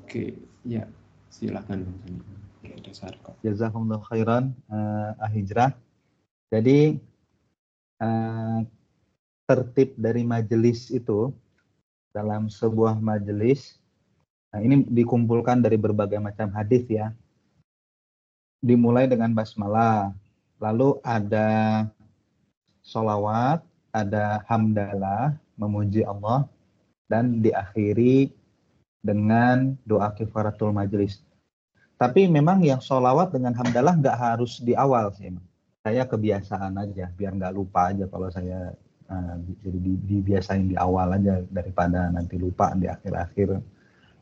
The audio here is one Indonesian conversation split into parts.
Oke, ya silakan. Ada Sarko. Jazakumullah khairan, Hijrah. Jadi tertib dari majelis itu dalam sebuah majelis, ini dikumpulkan dari berbagai macam hadis ya. Dimulai dengan basmalah, lalu ada sholawat, ada hamdalah, memuji Allah, dan diakhiri dengan doa kifaratul majelis. Tapi memang yang sholawat dengan hamdalah nggak harus di awal sih. Saya kebiasaan aja, biar nggak lupa aja kalau saya jadi dibiasain di awal aja daripada nanti lupa di akhir-akhir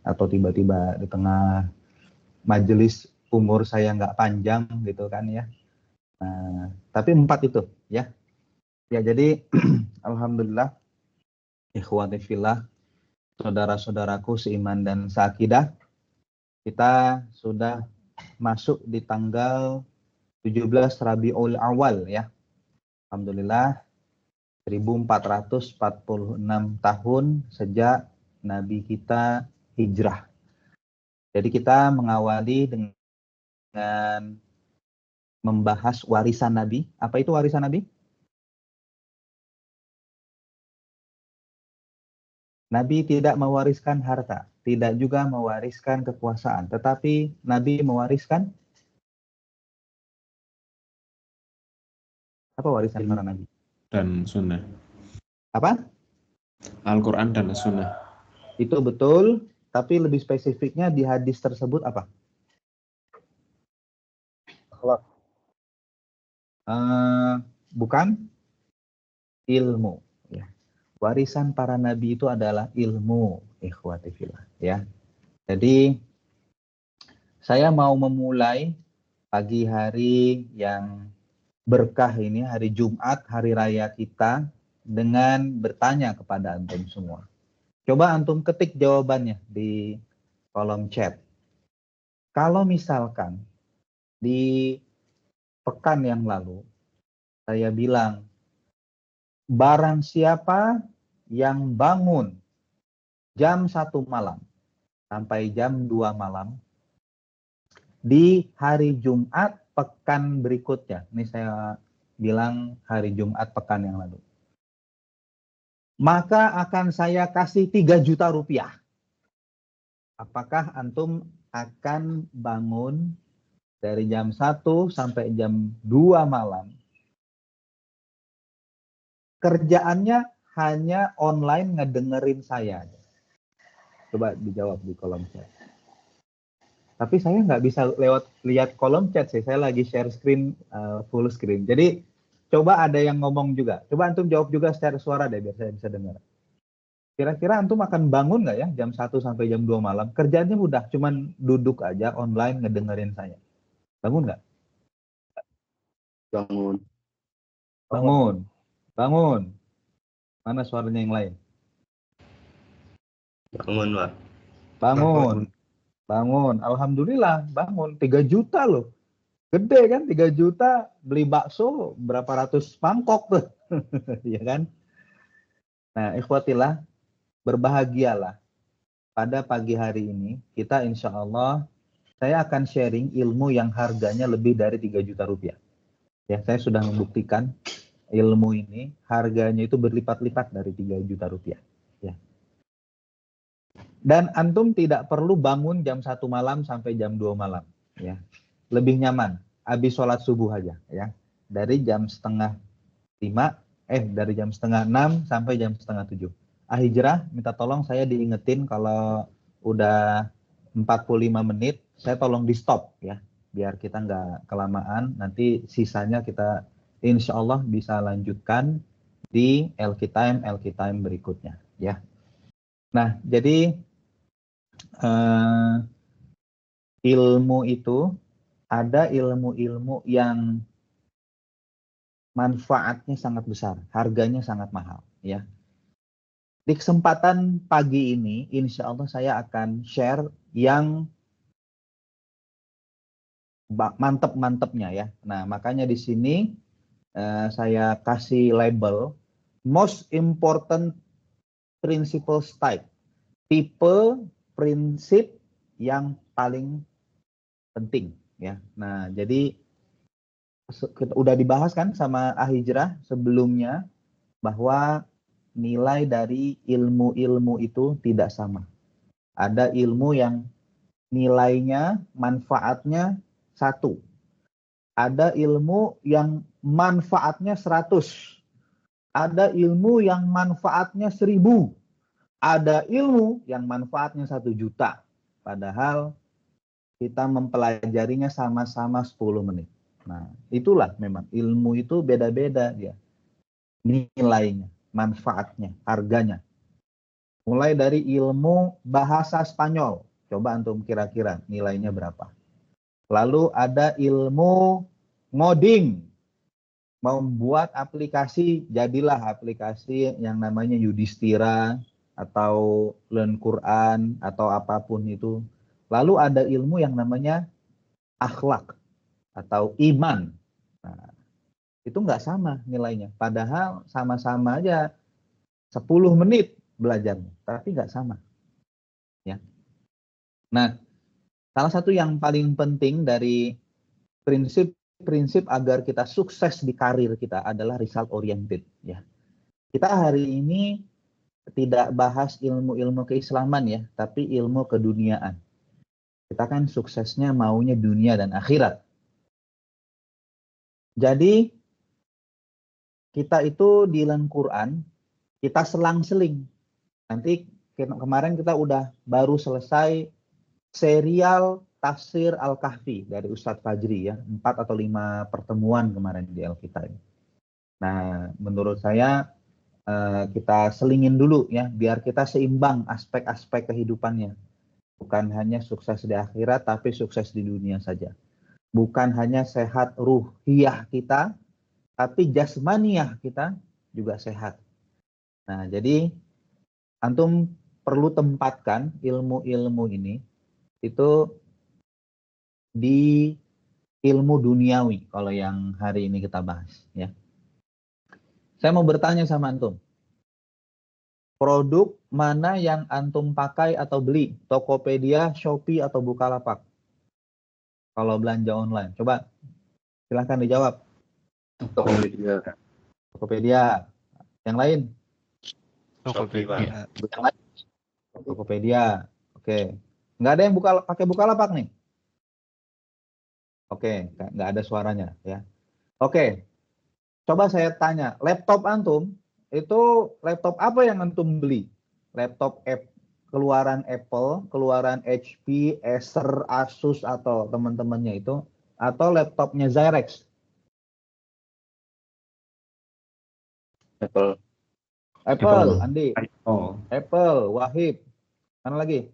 atau tiba-tiba di tengah majelis umur saya nggak panjang gitu kan ya. Tapi 4 itu ya. Ya jadi alhamdulillah ikhwati fillah, saudara-saudaraku seiman dan seakidah, kita sudah masuk di tanggal 17 Rabiul Awal ya. Alhamdulillah 1446 tahun sejak Nabi kita hijrah. Jadi kita mengawali dengan membahas warisan Nabi. Apa itu warisan Nabi? Nabi tidak mewariskan harta, tidak juga mewariskan kekuasaan, tetapi Nabi mewariskan apa warisan para Nabi? Dan Sunnah. Apa? Al-Quran dan Sunnah. Itu betul, tapi lebih spesifiknya di hadis tersebut apa? Akhlak. Bukan ilmu. Ya. Warisan para nabi itu adalah ilmu, ikhwati fillah. Ya. Jadi saya mau memulai pagi hari yang berkah ini, hari Jumat, hari raya kita, dengan bertanya kepada antum semua. Coba antum ketik jawabannya di kolom chat. Kalau misalkan di pekan yang lalu saya bilang, barang siapa yang bangun jam 1 malam sampai jam 2 malam di hari Jumat pekan berikutnya. Ini saya bilang hari Jumat pekan yang lalu. Maka akan saya kasih 3 juta rupiah. Apakah antum akan bangun dari jam 1 sampai jam 2 malam? Kerjaannya hanya online ngedengerin saya. Coba dijawab di kolom chat. Tapi saya nggak bisa lihat kolom chat sih. Saya lagi share screen, full screen. Jadi coba ada yang ngomong juga. Coba antum jawab juga secara suara deh biar saya bisa dengar. Kira-kira antum akan bangun nggak ya jam 1 sampai jam 2 malam? Kerjaannya mudah, cuman duduk aja online ngedengerin saya. Bangun nggak? Bangun. Bangun. Bangun. Mana suaranya yang lain? Bangun, Pak. Bangun. Bangun. Alhamdulillah bangun. 3 juta loh. Gede kan 3 juta beli bakso berapa ratus mangkok tuh. Ya kan? Nah, ikhwatillah, berbahagialah. Pada pagi hari ini kita insya Allah saya akan sharing ilmu yang harganya lebih dari 3 juta rupiah. Ya, saya sudah membuktikan ilmu ini harganya itu berlipat-lipat dari 3 juta rupiah. Ya. Dan antum tidak perlu bangun jam 1 malam sampai jam 2 malam. Ya. Lebih nyaman, habis sholat subuh aja. Ya. Dari jam setengah 6 sampai jam setengah 7. Hijrah, minta tolong saya diingetin kalau udah 45 menit, saya tolong di stop ya. Biar kita nggak kelamaan, nanti sisanya kita insya Allah bisa lanjutkan di LQ Time berikutnya ya. Nah, jadi ilmu itu ada ilmu-ilmu yang manfaatnya sangat besar, harganya sangat mahal ya. Di kesempatan pagi ini, insya Allah saya akan share yang mantep-mantepnya ya. Nah, makanya di sini saya kasih label most important principles type. Tipe, prinsip yang paling penting ya. Nah, jadi udah dibahas kan sama Ahijrah sebelumnya bahwa nilai dari ilmu-ilmu itu tidak sama. Ada ilmu yang nilainya, manfaatnya 1. Ada ilmu yang manfaatnya 100. Ada ilmu yang manfaatnya 1000. Ada ilmu yang manfaatnya 1 juta. Padahal kita mempelajarinya sama-sama 10 menit. Nah, itulah memang ilmu itu beda-beda ya. Nilainya, manfaatnya, harganya. Mulai dari ilmu bahasa Spanyol. Coba antum kira-kira nilainya berapa. Lalu ada ilmu ngoding. Membuat aplikasi, jadilah aplikasi yang namanya Yudhistira atau Learn Quran atau apapun itu. Lalu ada ilmu yang namanya akhlak atau iman. Nah, itu nggak sama nilainya. Padahal sama-sama aja 10 menit belajarnya, tapi nggak sama. Ya. Nah, salah satu yang paling penting dari prinsip agar kita sukses di karir kita adalah result oriented. Ya. Kita hari ini tidak bahas ilmu-ilmu keislaman ya, tapi ilmu keduniaan. Kita kan suksesnya maunya dunia dan akhirat. Jadi kita itu di dalam Quran kita selang-seling. Nanti kemarin kita udah baru selesai serial tafsir Al-Kahfi dari Ustadz Fajri ya, 4 atau 5 pertemuan kemarin di Alkitab. Nah, menurut saya kita selingin dulu ya, biar kita seimbang aspek-aspek kehidupannya. Bukan hanya sukses di akhirat, tapi sukses di dunia saja. Bukan hanya sehat ruhiyah kita, tapi jasmaniyah kita juga sehat. Nah, jadi antum perlu tempatkan ilmu-ilmu ini itu di ilmu duniawi kalau yang hari ini kita bahas ya. Saya mau bertanya sama antum. Produk mana yang antum pakai atau beli? Tokopedia, Shopee atau Bukalapak? Kalau belanja online. Coba silahkan dijawab. Tokopedia. Tokopedia. Yang lain? Tokopedia. Tokopedia. Oke. Nggak ada yang pakai Bukalapak nih? Oke, nggak ada suaranya ya. Oke. Coba saya tanya, laptop antum itu laptop apa yang antum beli? Laptop keluaran Apple, keluaran HP, Acer, Asus atau teman-temannya itu, atau laptopnya Zyrex? Apple. Apple, Andi. Oh, Apple, Wahib. Mana lagi?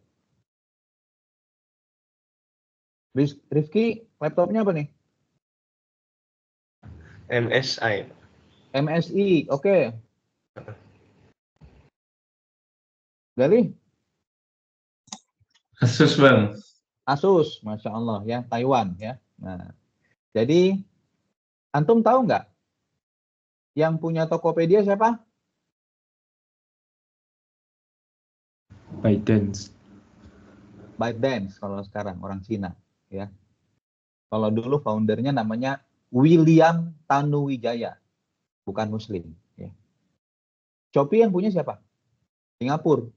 Rifki, laptopnya apa nih? MSI. MSI, oke. Gali? Asus bang. Asus, Masya Allah ya, Taiwan ya. Nah, jadi antum tahu nggak yang punya Tokopedia siapa? ByteDance kalau sekarang orang Cina ya. Kalau dulu foundernya namanya William Tanuwijaya, bukan Muslim ya. Shopee yang punya siapa? Singapura.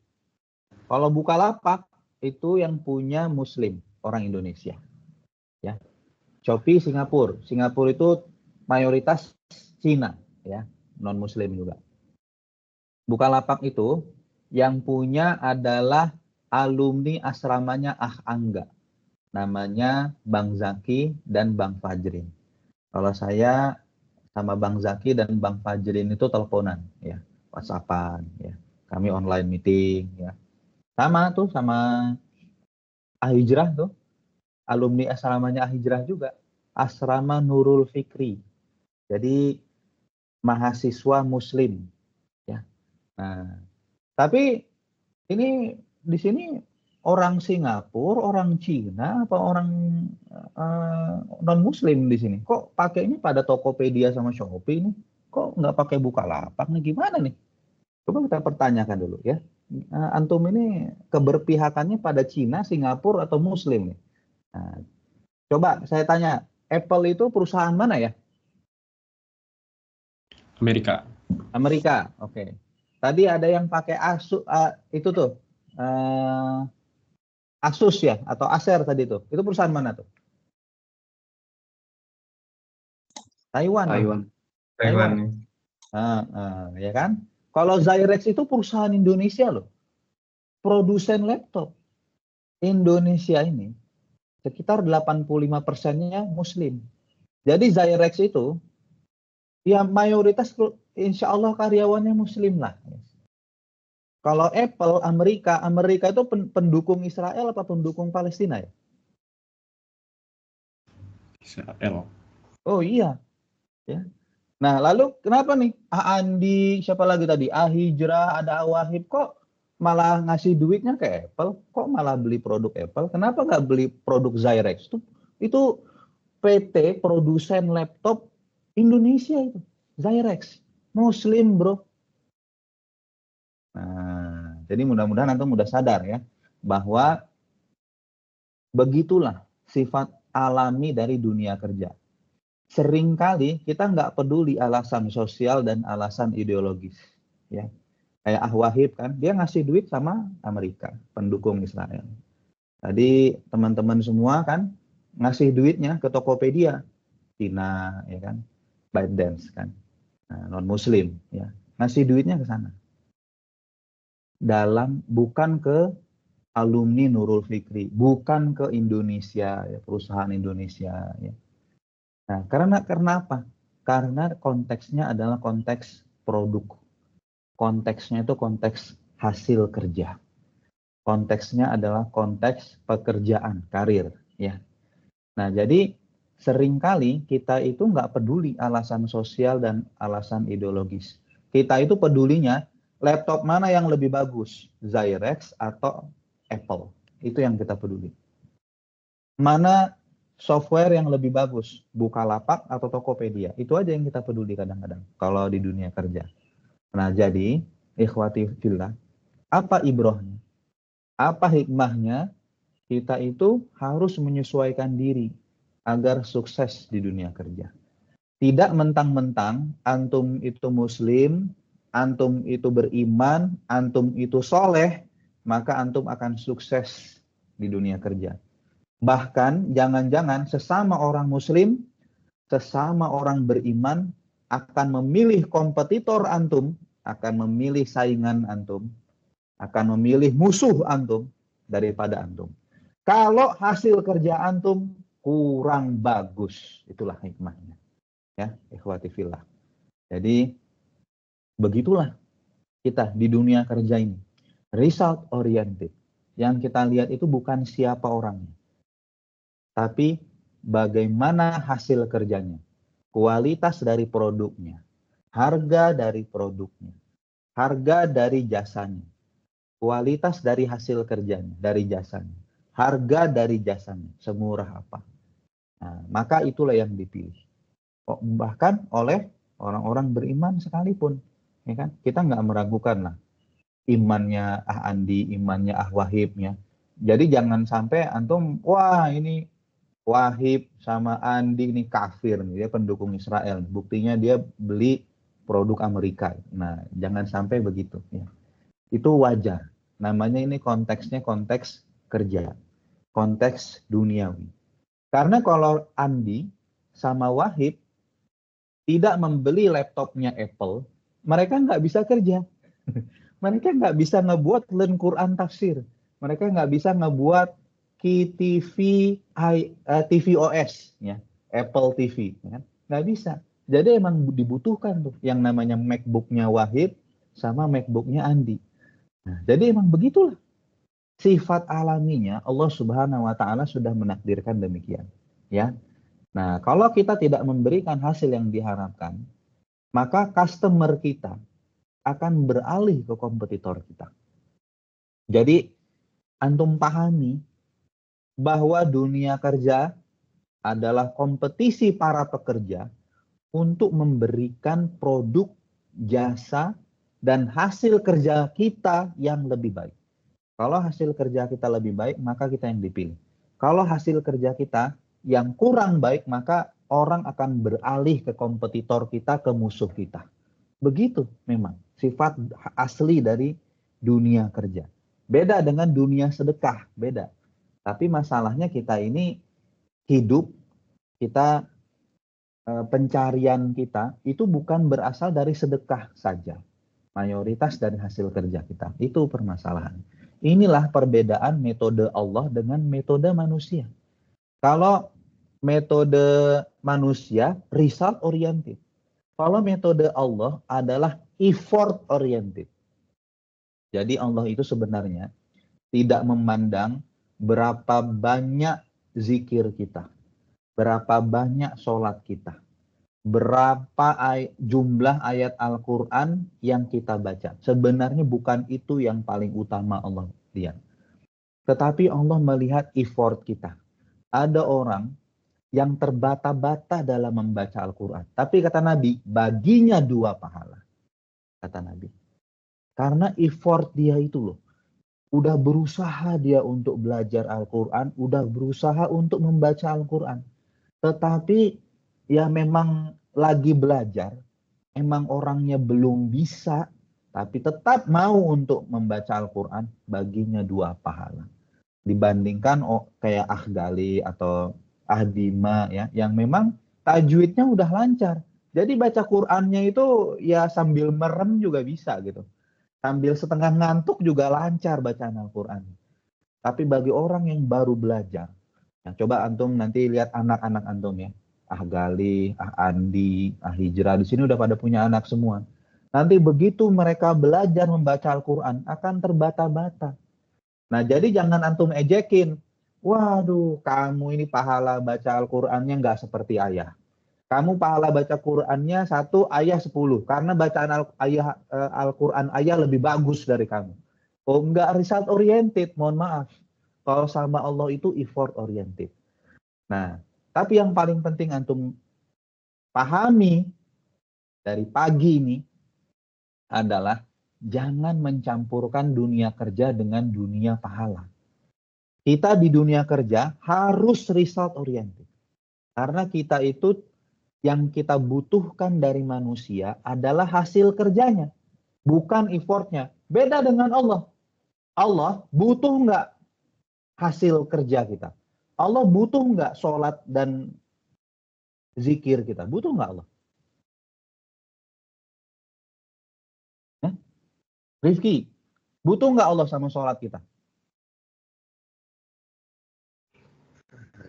Kalau Bukalapak itu yang punya Muslim, orang Indonesia ya. Shopee Singapura. Singapura itu mayoritas Cina ya, non Muslim juga. Bukalapak itu yang punya adalah alumni asramanya Angga. Namanya Bang Zaki dan Bang Fajrin. Kalau saya sama Bang Zaki dan Bang Fajrin itu teleponan ya, WhatsAppan ya. Kami online meeting ya. Sama tuh sama Ahijrah tuh. Alumni asramanya Ahijrah juga. Asrama Nurul Fikri. Jadi mahasiswa muslim ya. Nah, tapi ini di sini orang Singapura, orang Cina, apa orang non Muslim di sini? Kok pakainya pada Tokopedia sama Shopee nih? Kok nggak pakai Bukalapak nih? Gimana nih? Coba kita pertanyakan dulu ya. Antum ini keberpihakannya pada Cina, Singapura, atau Muslim nih? Nah, coba saya tanya, Apple itu perusahaan mana ya? Amerika. Amerika. Oke. Tadi ada yang pakai Asus, itu tuh eh, Asus ya, atau Acer tadi tuh. Itu perusahaan mana tuh? Taiwan. Taiwan. Taiwan. Ya kan? Kalau Zyrex itu perusahaan Indonesia loh. Produsen laptop. Indonesia ini sekitar 85%-nya Muslim. Jadi Zyrex itu ya mayoritas insya Allah karyawannya Muslim lah. Kalau Apple Amerika itu pendukung Israel apa pendukung Palestina ya? Israel. Oh iya, ya. Nah lalu kenapa nih Andi, siapa lagi tadi, Hijrah, ada Wahib, kok malah ngasih duitnya ke Apple? Kok malah beli produk Apple? Kenapa nggak beli produk Zyrex? Itu PT produsen laptop Indonesia itu, Zyrex, Muslim bro. Nah, jadi mudah-mudahan antum mudah sadar ya, bahwa begitulah sifat alami dari dunia kerja. Seringkali kita nggak peduli alasan sosial dan alasan ideologis. Ya. Kayak Wahib kan, dia ngasih duit sama Amerika, pendukung Israel. Tadi teman-teman semua kan ngasih duitnya ke Tokopedia, Cina, ya kan, ByteDance kan, nah, non Muslim, ya, ngasih duitnya ke sana. Bukan ke alumni Nurul Fikri, bukan ke Indonesia, ya, perusahaan Indonesia. Ya. Nah, karena apa? Karena konteksnya adalah konteks produk. Konteksnya itu konteks hasil kerja. Konteksnya adalah konteks pekerjaan, karir. Ya. Nah, jadi seringkali kita itu nggak peduli alasan sosial dan alasan ideologis. Kita itu pedulinya laptop mana yang lebih bagus, Zyrex atau Apple. Itu yang kita peduli. Mana software yang lebih bagus, Bukalapak atau Tokopedia. Itu aja yang kita peduli kadang-kadang kalau di dunia kerja. Nah, jadi ikhwati fillah, apa ibrohnya? Apa hikmahnya? Kita itu harus menyesuaikan diri agar sukses di dunia kerja. Tidak mentang-mentang antum itu muslim, antum itu beriman, antum itu soleh, maka antum akan sukses di dunia kerja. Bahkan jangan-jangan sesama orang muslim, sesama orang beriman akan memilih kompetitor antum, akan memilih saingan antum, akan memilih musuh antum daripada antum. Kalau hasil kerja antum kurang bagus, itulah hikmahnya. Ya, ikhwati fillah. Jadi begitulah kita di dunia kerja ini. Result oriented. Yang kita lihat itu bukan siapa orangnya, tapi bagaimana hasil kerjanya, kualitas dari produknya, harga dari produknya, harga dari jasanya, kualitas dari hasil kerjanya, dari jasanya, harga dari jasanya, semurah apa. Nah, maka itulah yang dipilih. Bahkan oleh orang-orang beriman sekalipun, ya kan? Kita nggak meragukan lah imannya Andi, imannya Wahibnya. Jadi jangan sampai antum, wah ini Wahib sama Andi ini kafir nih, dia pendukung Israel. Buktinya dia beli produk Amerika. Nah, jangan sampai begitu. Ya. Itu wajar. Namanya ini konteksnya konteks kerja, konteks duniawi. Karena kalau Andi sama Wahib tidak membeli laptopnya Apple, mereka nggak bisa kerja. Mereka nggak bisa ngebuat Learn Quran tafsir. Mereka nggak bisa ngebuat KTV tvOS, ya, Apple TV, ya kan? Nggak bisa. Jadi emang dibutuhkan tuh yang namanya MacBook-nya Wahid sama MacBook-nya Andi. Nah, jadi emang begitulah sifat alaminya Allah Subhanahu Wa Taala sudah menakdirkan demikian, ya. Nah, kalau kita tidak memberikan hasil yang diharapkan, maka customer kita akan beralih ke kompetitor kita. Jadi, antum pahami bahwa dunia kerja adalah kompetisi para pekerja untuk memberikan produk, jasa, dan hasil kerja kita yang lebih baik. Kalau hasil kerja kita lebih baik, maka kita yang dipilih. Kalau hasil kerja kita yang kurang baik, maka orang akan beralih ke kompetitor kita, ke musuh kita. Begitu memang sifat asli dari dunia kerja. Beda dengan dunia sedekah, beda. Tapi masalahnya kita ini hidup, kita pencarian kita itu bukan berasal dari sedekah saja. Mayoritas dari hasil kerja kita. Itu permasalahan. Inilah perbedaan metode Allah dengan metode manusia. Kalau metode manusia result oriented. Kalau metode Allah adalah effort oriented. Jadi Allah itu sebenarnya tidak memandang berapa banyak zikir kita, berapa banyak sholat kita, berapa jumlah ayat Al-Quran yang kita baca. Sebenarnya bukan itu yang paling utama Allah lihat. Tetapi Allah melihat effort kita. Ada orang yang terbata-bata dalam membaca Al-Quran. Tapi kata Nabi, baginya 2 pahala. Kata Nabi. Karena effort dia itu loh. Udah berusaha dia untuk belajar Al-Quran, udah berusaha untuk membaca Al-Quran. Tetapi ya memang lagi belajar, emang orangnya belum bisa, tapi tetap mau untuk membaca Al-Quran, baginya 2 pahala. Dibandingkan kayak Ahgali atau Ahdima ya, yang memang tajwidnya udah lancar. Jadi baca Qurannya itu ya sambil merem juga bisa gitu. Sambil setengah ngantuk juga lancar bacaan Al-Quran. Tapi bagi orang yang baru belajar, nah coba antum nanti lihat anak-anak antum ya. Ah Gali, Ah Andi, Ah Hijrah, di sini udah pada punya anak semua. Nanti begitu mereka belajar membaca Al-Quran, akan terbata-bata. Nah jadi jangan antum ejekin. Waduh, kamu ini pahala baca Al-Qurannya nggak seperti ayah. Kamu pahala baca Qurannya 1, ayah 10. Karena bacaan Al-Quran ayah lebih bagus dari kamu. Oh, enggak result oriented, mohon maaf. Kalau sama Allah itu effort oriented. Nah, tapi yang paling penting antum pahami dari pagi ini adalah jangan mencampurkan dunia kerja dengan dunia pahala. Kita di dunia kerja harus result oriented. Karena kita itu yang kita butuhkan dari manusia adalah hasil kerjanya, bukan effortnya. Beda dengan Allah. Allah butuh nggak hasil kerja kita? Allah butuh nggak sholat dan zikir kita? Butuh nggak Allah? Rifki, butuh nggak Allah sama sholat kita?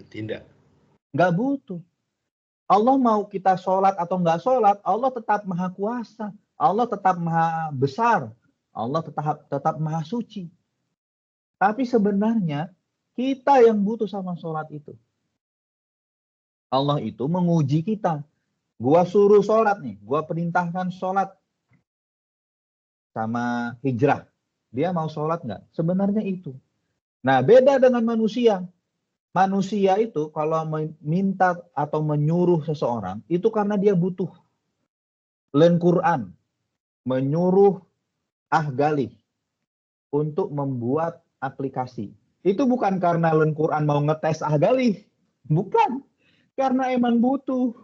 Tidak. Nggak butuh. Allah mau kita sholat atau nggak sholat, Allah tetap maha kuasa. Allah tetap maha besar. Allah tetap maha suci. Tapi sebenarnya kita yang butuh sama sholat itu. Allah itu menguji kita. Gua suruh sholat nih. Gua perintahkan sholat sama Hijrah. Dia mau sholat nggak? Sebenarnya itu. Nah beda dengan manusia. Manusia itu kalau meminta atau menyuruh seseorang, itu karena dia butuh. Learn Quran. Menyuruh Ahgali untuk membuat aplikasi. Itu bukan karena Learn Quran mau ngetes Ahgali. Bukan. Karena emang butuh.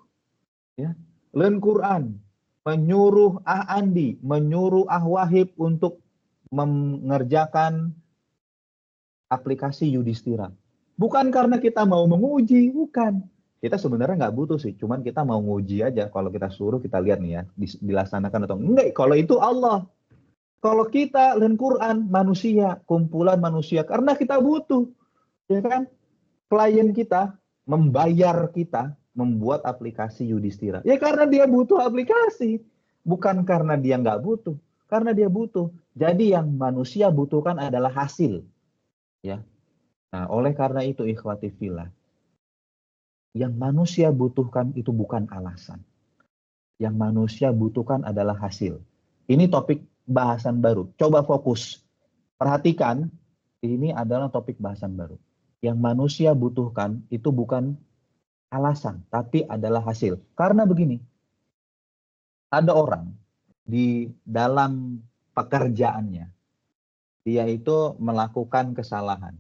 Ya. Learn Quran. Menyuruh Ah Andi. Menyuruh Ah Wahib untuk mengerjakan aplikasi Yudhistira. Bukan karena kita mau menguji, bukan. Kita sebenarnya nggak butuh sih, cuman kita mau nguji aja. Kalau kita suruh, kita lihat nih ya, dilaksanakan atau enggak. Kalau itu Allah. Kalau kita Learn Quran, manusia, kumpulan manusia, karena kita butuh. Ya kan? Klien kita membayar kita membuat aplikasi Yudhistira. Ya karena dia butuh aplikasi. Bukan karena dia nggak butuh. Karena dia butuh. Jadi yang manusia butuhkan adalah hasil. Ya. Nah, oleh karena itu ikhwati fillah, yang manusia butuhkan itu bukan alasan. Yang manusia butuhkan adalah hasil. Ini topik bahasan baru. Coba fokus. Perhatikan, ini adalah topik bahasan baru. Yang manusia butuhkan itu bukan alasan, tapi adalah hasil. Karena begini, ada orang di dalam pekerjaannya, dia itu melakukan kesalahan.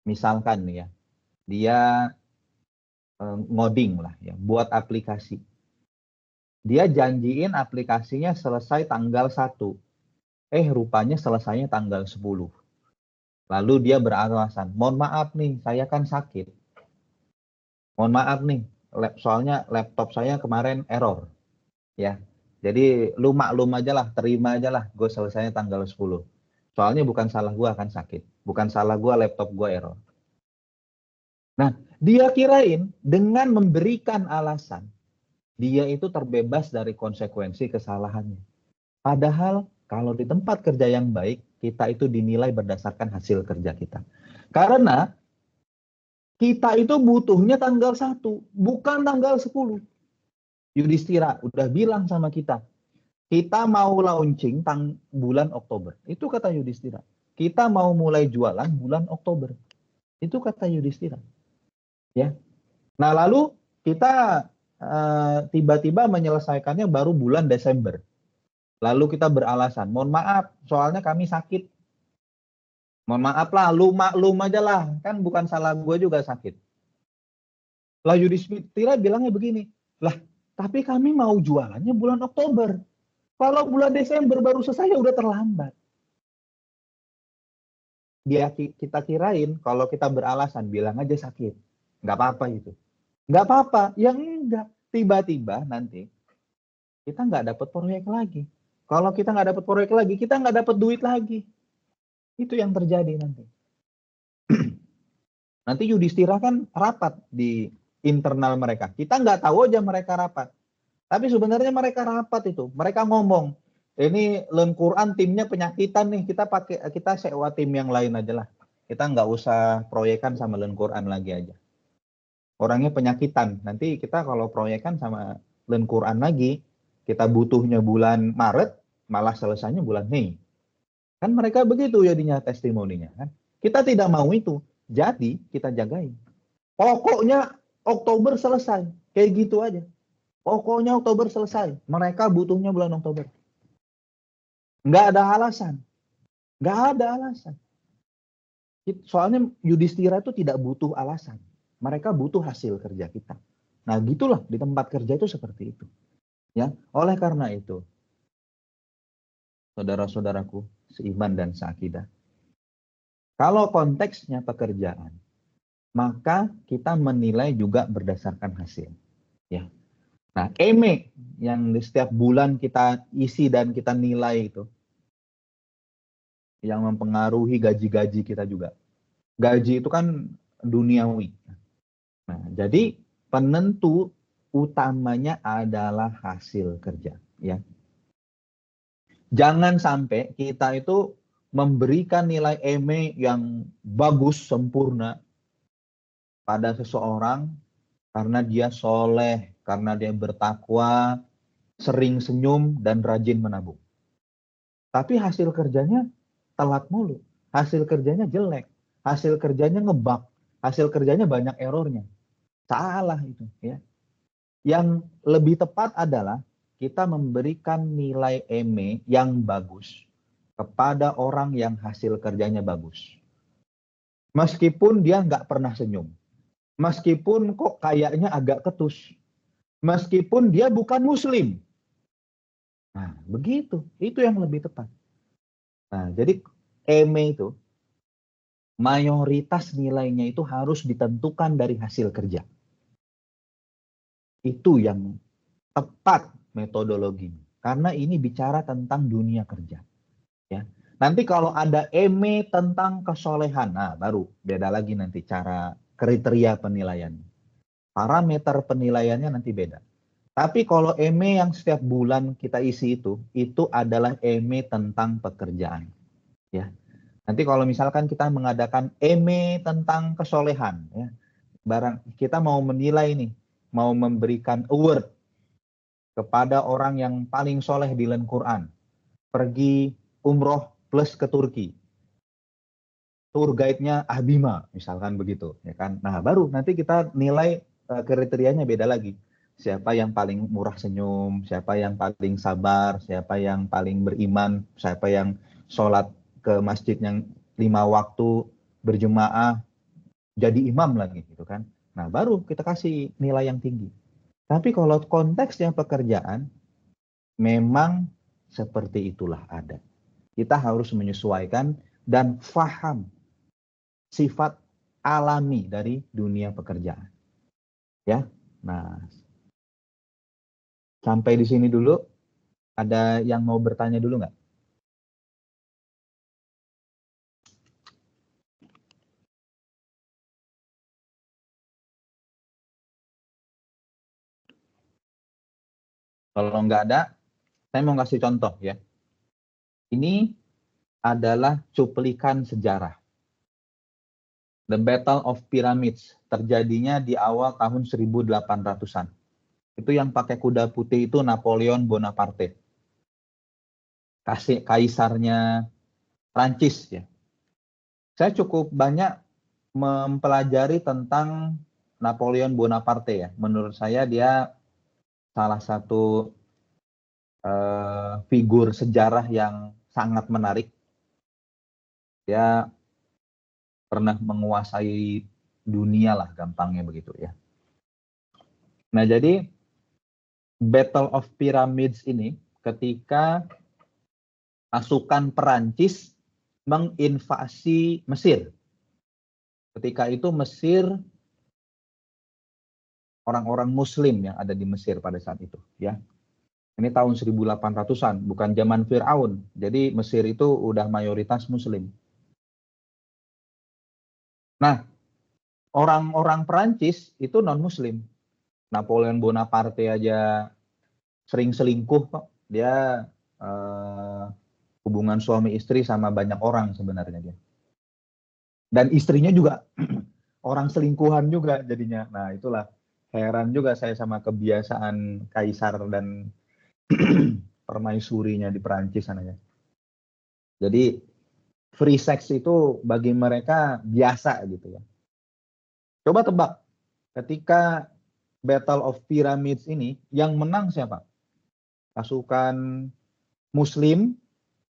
Misalkan nih ya, dia ngoding lah ya, buat aplikasi. Dia janjiin aplikasinya selesai tanggal 1. Rupanya selesainya tanggal 10. Lalu dia beralasan, mohon maaf nih, saya kan sakit. Mohon maaf nih, soalnya laptop saya kemarin error. Ya, jadi lu maklum aja lah, terima aja lah, gue selesainya tanggal 10. Soalnya bukan salah gue kan sakit. Bukan salah gue laptop gue error. Nah, dia kirain dengan memberikan alasan, dia itu terbebas dari konsekuensi kesalahannya. Padahal kalau di tempat kerja yang baik, kita itu dinilai berdasarkan hasil kerja kita. Karena kita itu butuhnya tanggal 1, bukan tanggal 10. Yudhistira udah bilang sama kita mau launching bulan Oktober. Itu kata Yudhistira. Kita mau mulai jualan bulan Oktober. Itu kata Yudhistira. Ya. Nah, lalu kita tiba-tiba menyelesaikannya baru bulan Desember. Lalu kita beralasan, mohon maaf, soalnya kami sakit. Mohon maaf lah, lu maklum aja lah, kan bukan salah gue juga sakit. Lah Yudhistira bilangnya begini, lah tapi kami mau jualannya bulan Oktober. Kalau bulan Desember baru selesai ya udah terlambat. Kita kirain kalau kita beralasan bilang aja sakit, nggak apa-apa itu. Nggak apa-apa, yang enggak. Tiba-tiba nanti kita nggak dapat proyek lagi. Kalau kita nggak dapat proyek lagi, kita nggak dapat duit lagi. Itu yang terjadi nanti. Nanti Yudhistira kan rapat di internal mereka. Kita nggak tahu aja mereka rapat. Tapi sebenarnya mereka rapat itu. Mereka ngomong, ini Learn Quran timnya penyakitan nih. Kita sewa tim yang lain aja lah. Kita nggak usah proyekan sama Learn Quran lagi aja. Orangnya penyakitan. Nanti kita kalau proyekan sama Learn Quran lagi, kita butuhnya bulan Maret, malah selesainya bulan Mei. Kan mereka begitu jadinya testimoninya kan. Kita tidak mau itu. Jadi kita jagain. Pokoknya Oktober selesai. Kayak gitu aja. Pokoknya Oktober selesai. Mereka butuhnya bulan Oktober. Nggak ada alasan. Nggak ada alasan. Soalnya Yudhistira itu tidak butuh alasan. Mereka butuh hasil kerja kita. Nah, gitulah di tempat kerja itu seperti itu. Ya, oleh karena itu, saudara-saudaraku seiman dan seakidah, kalau konteksnya pekerjaan, maka kita menilai juga berdasarkan hasil. Ya. Nah, EME yang di setiap bulan kita isi dan kita nilai itu, yang mempengaruhi gaji-gaji kita juga. Gaji itu kan duniawi. Nah, jadi penentu utamanya adalah hasil kerja. Ya. Jangan sampai kita itu memberikan nilai EME yang bagus, sempurna pada seseorang karena dia soleh, karena dia bertakwa, sering senyum, dan rajin menabung. Tapi hasil kerjanya telat mulu, hasil kerjanya jelek, hasil kerjanya ngebug, hasil kerjanya banyak errornya. Salah itu. Ya. Yang lebih tepat adalah kita memberikan nilai EME yang bagus kepada orang yang hasil kerjanya bagus. Meskipun dia nggak pernah senyum. Meskipun kok kayaknya agak ketus. Meskipun dia bukan muslim. Nah, begitu. Itu yang lebih tepat. Nah, jadi EME itu mayoritas nilainya itu harus ditentukan dari hasil kerja. Itu yang tepat metodologinya. Karena ini bicara tentang dunia kerja. Ya. Nanti kalau ada EME tentang kesolehan, nah baru beda lagi nanti cara kriteria penilaian. Parameter penilaiannya nanti beda. Tapi kalau EME yang setiap bulan kita isi itu adalah EME tentang pekerjaan. Ya. Nanti kalau misalkan kita mengadakan EME tentang kesolehan, ya, kita mau menilai nih, mau memberikan award kepada orang yang paling soleh di Learn Quran, pergi umroh plus ke Turki, tour guide-nya Ahbima, misalkan begitu, ya kan? Nah, baru nanti kita nilai kriterianya beda lagi. siapa yang paling murah senyum, siapa yang paling sabar, siapa yang paling beriman, siapa yang sholat ke masjid yang 5 waktu berjemaah, jadi imam lagi gitu kan. Nah, baru kita kasih nilai yang tinggi. Tapi kalau konteksnya pekerjaan, memang seperti itulah ada. Kita harus menyesuaikan dan faham sifat alami dari dunia pekerjaan. Ya. Nah, sampai di sini dulu. Ada yang mau bertanya dulu nggak? Kalau nggak ada, saya mau kasih contoh ya. Ini adalah cuplikan sejarah. The Battle of Pyramids terjadinya di awal tahun 1800-an. Itu yang pakai kuda putih itu Napoleon Bonaparte. Kaisarnya Prancis ya. Saya cukup banyak mempelajari tentang Napoleon Bonaparte ya. Menurut saya dia salah satu figur sejarah yang sangat menarik. Dia pernah menguasai dunia lah gampangnya begitu ya. Nah jadi Battle of Pyramids ini ketika pasukan Perancis menginvasi Mesir. Ketika itu Mesir, orang-orang Muslim yang ada di Mesir pada saat itu ya. Ini tahun 1800-an, bukan zaman Fir'aun. Jadi Mesir itu udah mayoritas Muslim. Nah, orang-orang Perancis itu non-Muslim. Napoleon Bonaparte aja sering selingkuh kok. Dia hubungan suami istri sama banyak orang sebenarnya dia. Dan istrinya juga orang selingkuhan juga jadinya. Nah, itulah heran juga saya sama kebiasaan kaisar dan permaisurinya di Perancis sananya. Jadi free sex itu bagi mereka biasa gitu ya. Coba tebak, ketika Battle of Pyramids ini yang menang siapa? Pasukan Muslim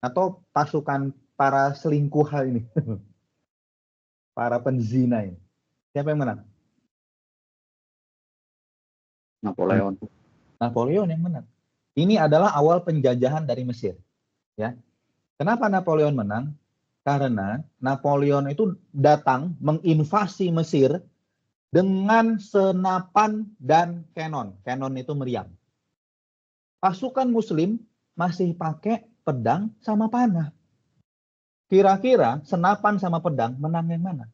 atau pasukan para selingkuhan ini? Para penzina ini. Siapa yang menang? Napoleon. Napoleon yang menang. Ini adalah awal penjajahan dari Mesir. Ya. Kenapa Napoleon menang? Karena Napoleon itu datang menginvasi Mesir dengan senapan dan kanon. Kanon itu meriam. Pasukan Muslim masih pakai pedang sama panah. Kira-kira senapan sama pedang menang yang mana?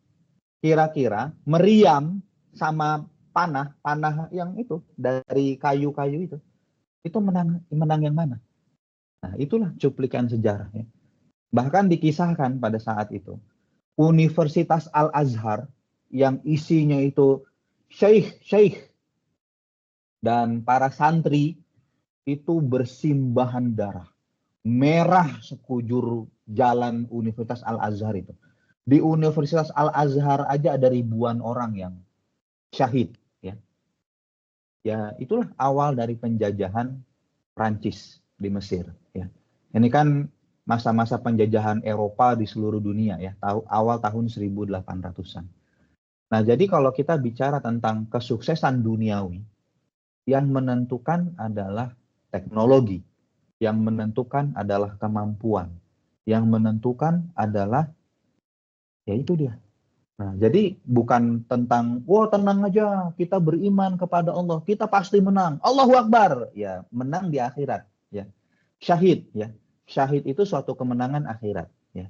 Kira-kira meriam sama panah yang itu dari kayu-kayu itu menang yang mana? Nah, itulah cuplikan sejarahnya. Bahkan dikisahkan pada saat itu, Universitas Al-Azhar yang isinya itu syekh dan para santri itu bersimbahan darah. Merah sekujur jalan Universitas Al-Azhar itu. Di Universitas Al-Azhar aja ada ribuan orang yang syahid. Ya, itulah awal dari penjajahan Prancis di Mesir. Ya. Ini kan masa-masa penjajahan Eropa di seluruh dunia ya, awal tahun 1800-an. Nah, jadi kalau kita bicara tentang kesuksesan duniawi, yang menentukan adalah teknologi, yang menentukan adalah kemampuan, yang menentukan adalah ya itu dia. Nah, jadi bukan tentang, wah tenang aja, kita beriman kepada Allah, kita pasti menang. Allahu Akbar, ya menang di akhirat. Ya, syahid, ya syahid itu suatu kemenangan akhirat. Ya,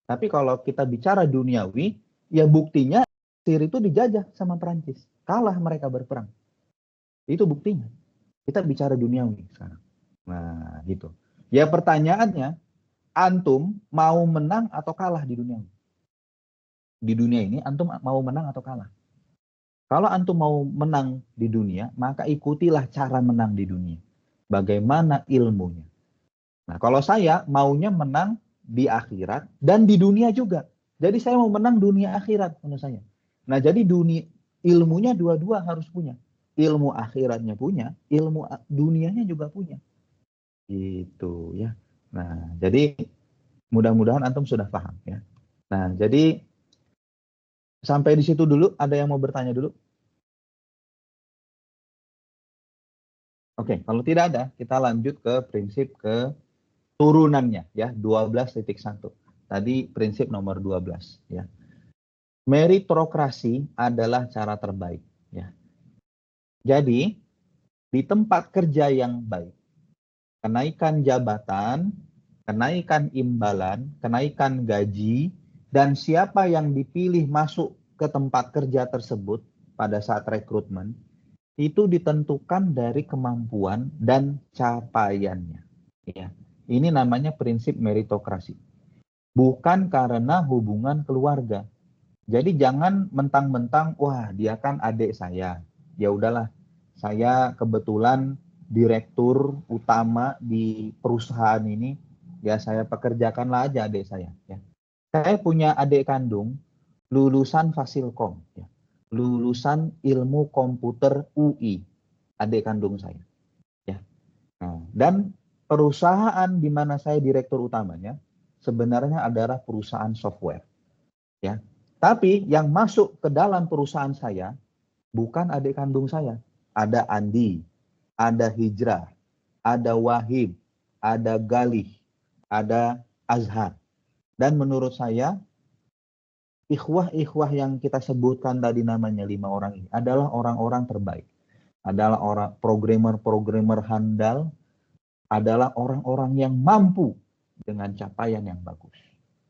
tapi kalau kita bicara duniawi, ya buktinya Mesir itu dijajah sama Perancis, kalah mereka berperang. Itu buktinya. Kita bicara duniawi sekarang. Nah, gitu. Ya pertanyaannya, antum mau menang atau kalah di dunia? Di dunia ini antum mau menang atau kalah? Kalau antum mau menang di dunia, maka ikutilah cara menang di dunia. Bagaimana ilmunya. Nah, kalau saya maunya menang di akhirat dan di dunia juga. Jadi saya mau menang dunia akhirat menurut saya. Nah, jadi dunia ilmunya dua-dua harus punya. ilmu akhiratnya punya, ilmu dunianya juga punya. Gitu ya. Nah, jadi mudah-mudahan antum sudah paham ya. Nah, jadi sampai di situ dulu. Ada yang mau bertanya dulu? Oke, kalau tidak ada, kita lanjut ke prinsip keturunannya ya, 12.1. Tadi prinsip nomor 12 ya. Meritokrasi adalah cara terbaik ya. Jadi, di tempat kerja yang baik, kenaikan jabatan, kenaikan imbalan, kenaikan gaji, dan siapa yang dipilih masuk ke tempat kerja tersebut pada saat rekrutmen, itu ditentukan dari kemampuan dan capaiannya. Ya. Ini namanya prinsip meritokrasi. Bukan karena hubungan keluarga. Jadi jangan mentang-mentang, wah dia kan adik saya. Ya udahlah, saya kebetulan direktur utama di perusahaan ini, ya saya pekerjakanlah aja adik saya. Ya. Saya punya adik kandung, lulusan Fasilkom, ya. Lulusan ilmu komputer UI, adik kandung saya. Ya. Nah, dan perusahaan di mana saya direktur utamanya sebenarnya adalah perusahaan software. Ya. Tapi yang masuk ke dalam perusahaan saya bukan adik kandung saya. Ada Andi, ada Hijrah, ada Wahib, ada Galih, ada Azhar. Dan menurut saya, ikhwah-ikhwah yang kita sebutkan tadi namanya 5 orang ini adalah orang-orang terbaik. Adalah orang programmer-programmer handal, adalah orang-orang yang mampu dengan capaian yang bagus.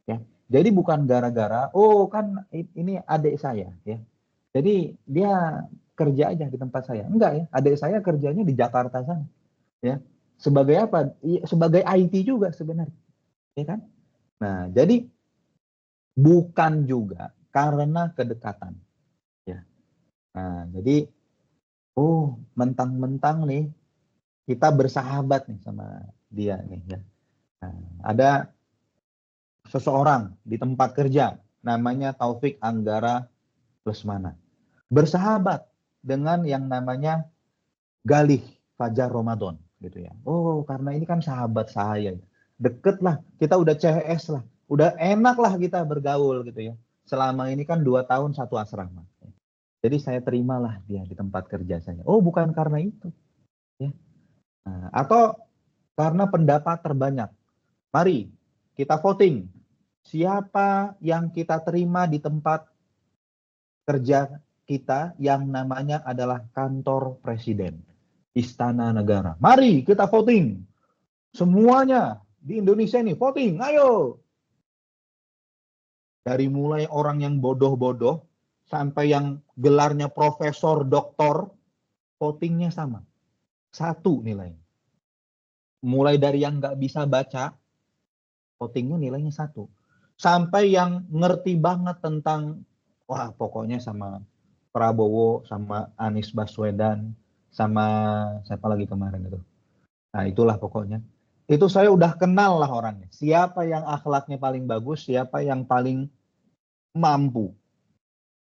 Ya. Jadi bukan gara-gara, oh kan ini adik saya, ya. Jadi dia kerja aja di tempat saya. Enggak ya, adik saya kerjanya di Jakarta sana. Ya. Sebagai apa? Sebagai IT juga sebenarnya. Ya kan? Nah, jadi bukan juga karena kedekatan. Ya. Nah, jadi mentang-mentang nih kita bersahabat nih sama dia nih ya. Nah, ada seseorang di tempat kerja namanya Taufik Anggara Lesmana. Bersahabat dengan yang namanya Galih Fajar Ramadan gitu ya. Oh, karena ini kan sahabat saya. Deket lah, kita udah CS lah. Udah enak lah kita bergaul gitu ya. Selama ini kan 2 tahun satu asrama. Jadi saya terimalah dia di tempat kerja saya. Oh, bukan karena itu. Ya. Nah, atau karena pendapat terbanyak. Mari kita voting. Siapa yang kita terima di tempat kerja kita yang namanya adalah kantor presiden, istana negara. Mari kita voting. Semuanya di Indonesia ini voting. Ayo. Dari mulai orang yang bodoh-bodoh sampai yang gelarnya profesor, doktor, votingnya sama. 1 nilainya. Mulai dari yang nggak bisa baca, votingnya nilainya 1. Sampai yang ngerti banget tentang, wah pokoknya sama Prabowo, sama Anies Baswedan, sama siapa lagi kemarin itu. Nah itulah pokoknya. Itu saya udah kenal lah orangnya. Siapa yang akhlaknya paling bagus, siapa yang paling mampu.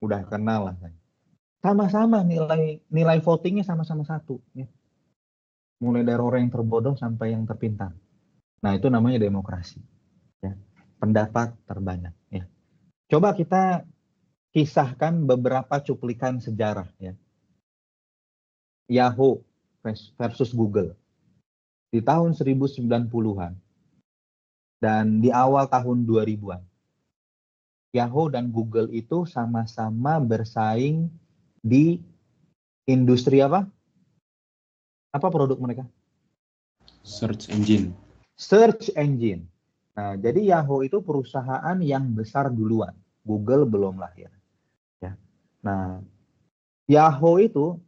Udah kenal lah saya. Sama-sama nilai votingnya sama-sama 1. Ya. Mulai dari orang yang terbodoh sampai yang terpintar. Nah itu namanya demokrasi. Ya. Pendapat terbanyak. Ya. Coba kita kisahkan beberapa cuplikan sejarah. Ya. Yahoo versus Google. Di tahun 1090-an. Dan di awal tahun 2000-an. Yahoo dan Google itu sama-sama bersaing di industri apa? Apa produk mereka? Search engine. Search engine. Nah, jadi Yahoo itu perusahaan yang besar duluan. Google belum lahir. Ya. Nah, Yahoo itu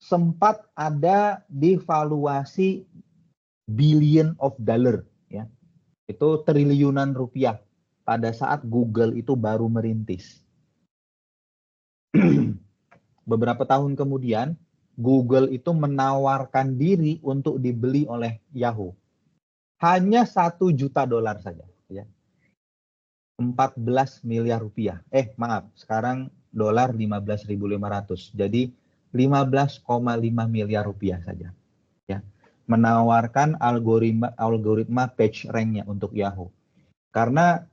sempat ada di valuasi billion of dollar. Ya. Itu triliunan rupiah pada saat Google itu baru merintis. Beberapa tahun kemudian, Google itu menawarkan diri untuk dibeli oleh Yahoo. Hanya $1 juta saja. Ya. 14 miliar rupiah. Maaf, sekarang dolar 15.500. Jadi 15,5 miliar rupiah saja. Ya. Menawarkan algoritma page rank-nya untuk Yahoo. Karena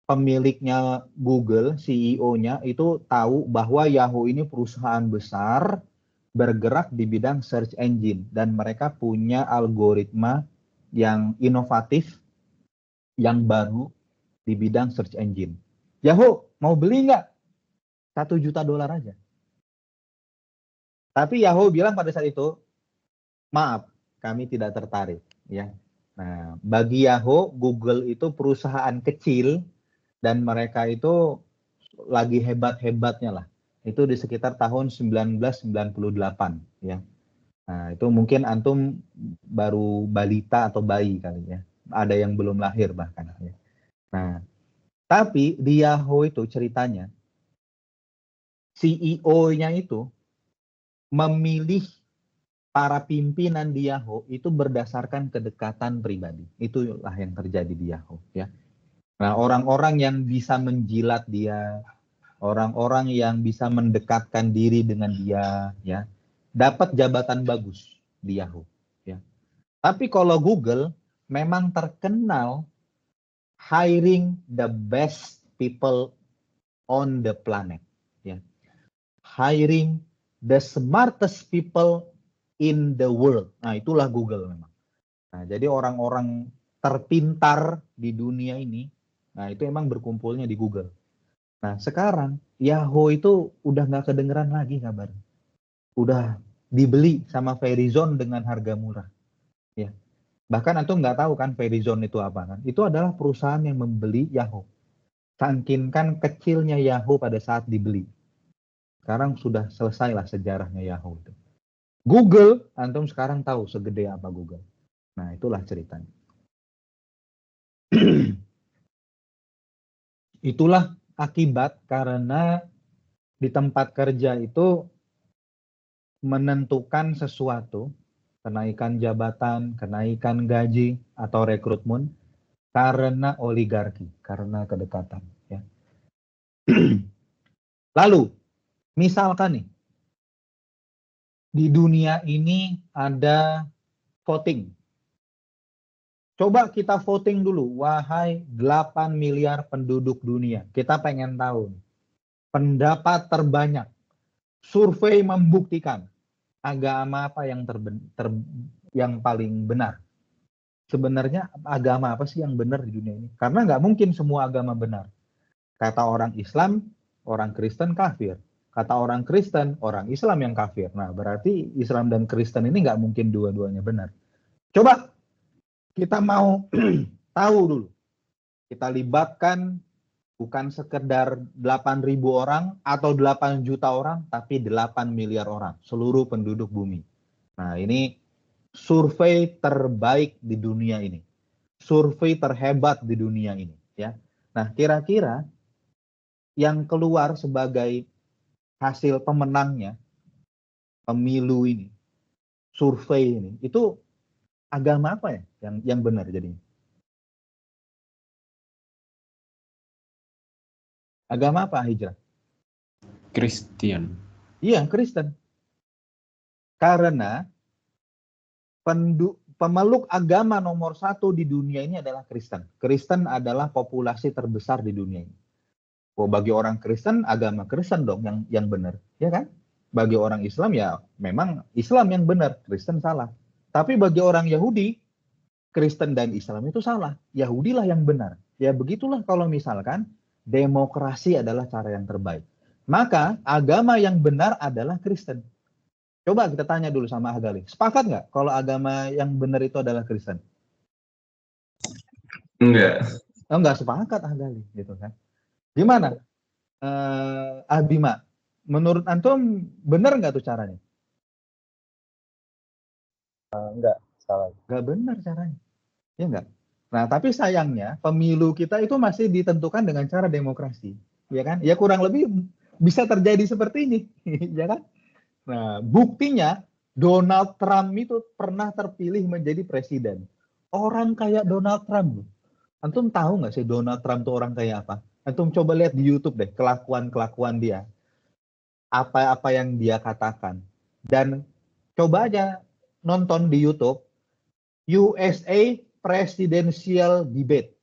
pemiliknya Google, CEO-nya itu tahu bahwa Yahoo ini perusahaan besar bergerak di bidang search engine dan mereka punya algoritma yang inovatif, yang baru di bidang search engine. Yahoo, mau beli nggak? $1 juta aja. Tapi Yahoo bilang pada saat itu, maaf, kami tidak tertarik. Ya. Nah, bagi Yahoo, Google itu perusahaan kecil dan mereka itu lagi hebat-hebatnya lah. Itu di sekitar tahun 1998. Ya. Nah, itu mungkin antum baru balita atau bayi kali ya. Ada yang belum lahir bahkan. Ya. Nah, tapi di Yahoo itu ceritanya, CEO-nya itu memilih para pimpinan di Yahoo itu berdasarkan kedekatan pribadi. Itulah yang terjadi di Yahoo. Ya. Nah, orang-orang yang bisa menjilat dia, orang-orang yang bisa mendekatkan diri dengan dia, ya, dapat jabatan bagus di Yahoo. Ya. Tapi kalau Google memang terkenal hiring the best people on the planet, ya. Hiring the smartest people in the world. Nah, itulah Google memang. Nah, jadi orang-orang terpintar di dunia ini, nah itu emang berkumpulnya di Google. Nah, sekarang Yahoo itu udah nggak kedengeran lagi kabar. Udah dibeli sama Verizon dengan harga murah. Ya. Bahkan antum nggak tahu kan Verizon itu apa kan? Itu adalah perusahaan yang membeli Yahoo. Saking kan kecilnya Yahoo pada saat dibeli. Sekarang sudah selesai lah sejarahnya Yahoo itu. Google, antum sekarang tahu segede apa Google. Nah, itulah ceritanya. Itulah akibat karena di tempat kerja itu menentukan sesuatu, kenaikan jabatan, kenaikan gaji, atau rekrutmen, karena oligarki, karena kedekatan. Ya. Lalu, misalkan nih, di dunia ini ada voting. Coba kita voting dulu, wahai 8 miliar penduduk dunia. Kita pengen tahu, pendapat terbanyak. Survei membuktikan agama apa yang yang paling benar. Sebenarnya agama apa sih yang benar di dunia ini? Karena nggak mungkin semua agama benar. Kata orang Islam, orang Kristen kafir. Kata orang Kristen, orang Islam yang kafir. Nah, berarti Islam dan Kristen ini nggak mungkin dua-duanya benar. Coba kita mau tahu dulu. Kita libatkan bukan sekedar 8.000 orang atau 8 juta orang, tapi 8 miliar orang, seluruh penduduk bumi. Nah, ini survei terbaik di dunia ini. Survei terhebat di dunia ini. Ya. Nah, kira-kira yang keluar sebagai hasil pemenangnya, pemilu ini, survei ini, itu agama apa ya yang benar jadinya? Agama apa, Hijrah? Kristen. Iya, Kristen. Karena pemeluk agama nomor 1 di dunia ini adalah Kristen. Kristen adalah populasi terbesar di dunia ini. Oh, bagi orang Kristen, agama Kristen dong yang benar, ya kan? Bagi orang Islam ya memang Islam yang benar, Kristen salah. Tapi bagi orang Yahudi, Kristen dan Islam itu salah. Yahudilah yang benar. Ya begitulah kalau misalkan demokrasi adalah cara yang terbaik. Maka agama yang benar adalah Kristen. Coba kita tanya dulu sama Ahgali. Sepakat nggak kalau agama yang benar itu adalah Kristen? Enggak. Oh, nggak sepakat Ahgali, gitu kan? Gimana? Bima, menurut antum benar nggak tuh caranya? Enggak, salah. Nggak benar caranya. Ya nggak? Nah, tapi sayangnya pemilu kita itu masih ditentukan dengan cara demokrasi. Ya kan? Ya kurang lebih bisa terjadi seperti ini. Ya kan? Nah, buktinya Donald Trump itu pernah terpilih menjadi presiden. Orang kayak Donald Trump. Antum tahu nggak sih Donald Trump itu orang kayak apa? Antum coba lihat di YouTube deh kelakuan-kelakuan dia. apa-apa yang dia katakan. Dan coba aja nonton di YouTube USA Presidential Debate,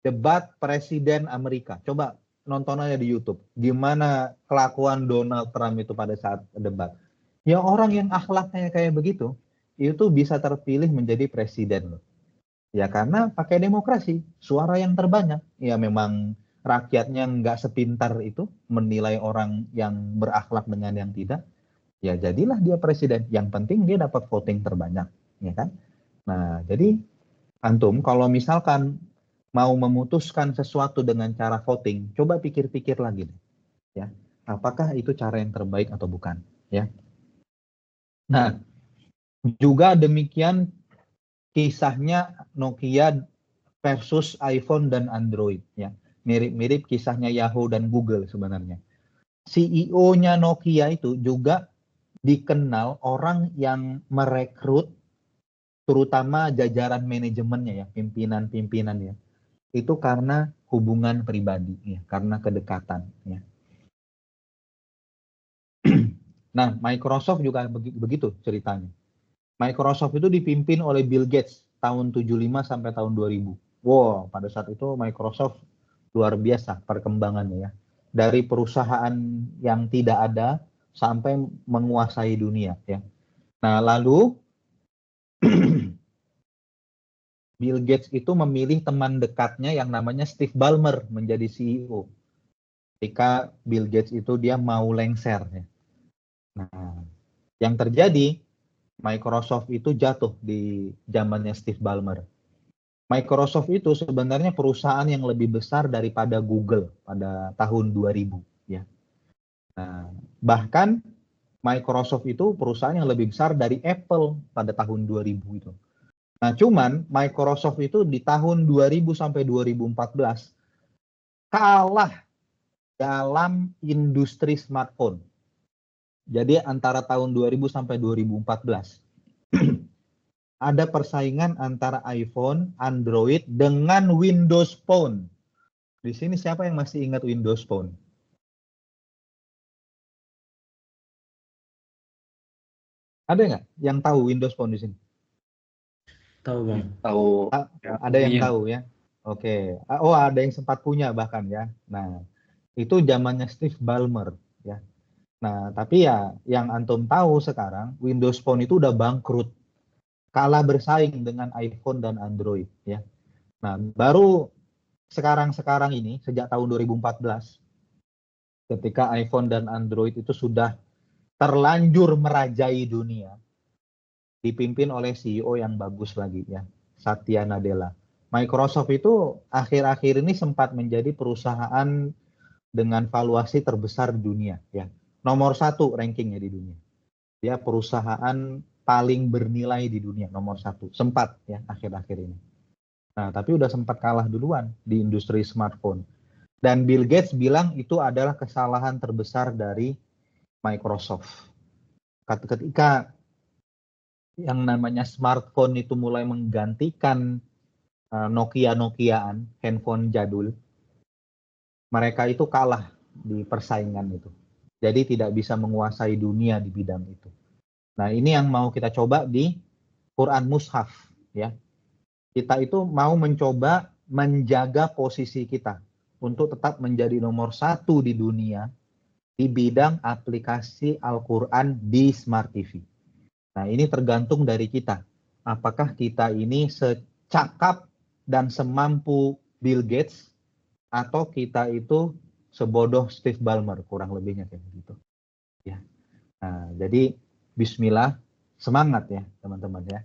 debat presiden Amerika. Coba nonton aja di YouTube. Gimana kelakuan Donald Trump itu pada saat debat. Ya orang yang akhlaknya kayak begitu, itu bisa terpilih menjadi presiden loh. Ya karena pakai demokrasi, suara yang terbanyak. Ya memang rakyatnya nggak sepintar itu menilai orang yang berakhlak dengan yang tidak. Ya jadilah dia presiden. Yang penting dia dapat voting terbanyak, ya kan? Nah, jadi antum kalau misalkan mau memutuskan sesuatu dengan cara voting, coba pikir-pikir lagi deh, ya. Apakah itu cara yang terbaik atau bukan, ya? Nah, juga demikian kisahnya Nokia versus iPhone dan Android, ya. Mirip-mirip kisahnya Yahoo dan Google sebenarnya. CEO-nya Nokia itu juga dikenal orang yang merekrut terutama jajaran manajemennya ya, pimpinan-pimpinan ya. Itu karena hubungan pribadi ya, karena kedekatan ya. Nah, Microsoft juga begitu ceritanya. Microsoft itu dipimpin oleh Bill Gates tahun 75 sampai tahun 2000. Wow, pada saat itu Microsoft luar biasa perkembangannya ya. Dari perusahaan yang tidak ada sampai menguasai dunia ya. Nah, lalu Bill Gates itu memilih teman dekatnya yang namanya Steve Ballmer menjadi CEO. Ketika Bill Gates itu dia mau lengser ya. Nah, yang terjadi Microsoft itu jatuh di zamannya Steve Ballmer. Microsoft itu sebenarnya perusahaan yang lebih besar daripada Google pada tahun 2000 ya. Nah, bahkan Microsoft itu perusahaan yang lebih besar dari Apple pada tahun 2000 itu. Nah, cuman Microsoft itu di tahun 2000 sampai 2014 kalah dalam industri smartphone. Jadi antara tahun 2000 sampai 2014 ada persaingan antara iPhone, Android dengan Windows Phone. Di sini siapa yang masih ingat Windows Phone? Ada nggak yang tahu Windows Phone di sini? Tahu Bang. Tahu. Ada yang Iya. tahu ya? Oke. Oh, ada yang sempat punya bahkan ya. Nah, itu zamannya Steve Ballmer ya. Nah, tapi ya yang antum tahu sekarang Windows Phone itu udah bangkrut. Kalah bersaing dengan iPhone dan Android ya. Nah, baru sekarang ini sejak tahun 2014 ketika iPhone dan Android itu sudah terlanjur merajai dunia dipimpin oleh CEO yang bagus lagi ya, Satya Nadella. Microsoft itu akhir-akhir ini sempat menjadi perusahaan dengan valuasi terbesar di dunia ya. Nomor 1 rankingnya di dunia. Dia perusahaan paling bernilai di dunia, nomor 1. Sempat ya akhir-akhir ini. Nah, tapi udah sempat kalah duluan di industri smartphone. Dan Bill Gates bilang itu adalah kesalahan terbesar dari Microsoft. Ketika yang namanya smartphone itu mulai menggantikan Nokia-Nokiaan, handphone jadul, mereka itu kalah di persaingan itu. Jadi tidak bisa menguasai dunia di bidang itu. Nah, ini yang mau kita coba di Quran Mushaf ya. Kita itu mau mencoba menjaga posisi kita untuk tetap menjadi nomor 1 di dunia di bidang aplikasi Al-Quran di Smart TV. Nah, ini tergantung dari kita. Apakah kita ini secakap dan semampu Bill Gates atau kita itu sebodoh Steve Ballmer, kurang lebihnya kayak begitu. Ya. Nah, jadi bismillah, semangat ya teman-teman ya.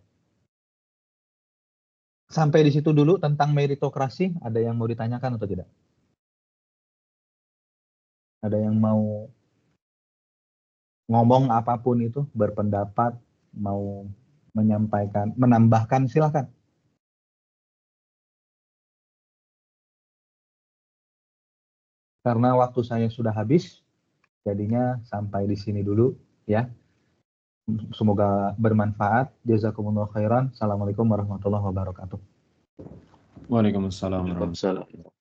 Sampai di situ dulu tentang meritokrasi, ada yang mau ditanyakan atau tidak? Ada yang mau ngomong apapun itu, berpendapat, mau menyampaikan, menambahkan, silakan. Karena waktu saya sudah habis, jadinya sampai di sini dulu ya. Semoga bermanfaat. Jazakumullah khairan. Assalamualaikum warahmatullahi wabarakatuh. Waalaikumsalam warahmatullahi wabarakatuh. Waalaikumsalam.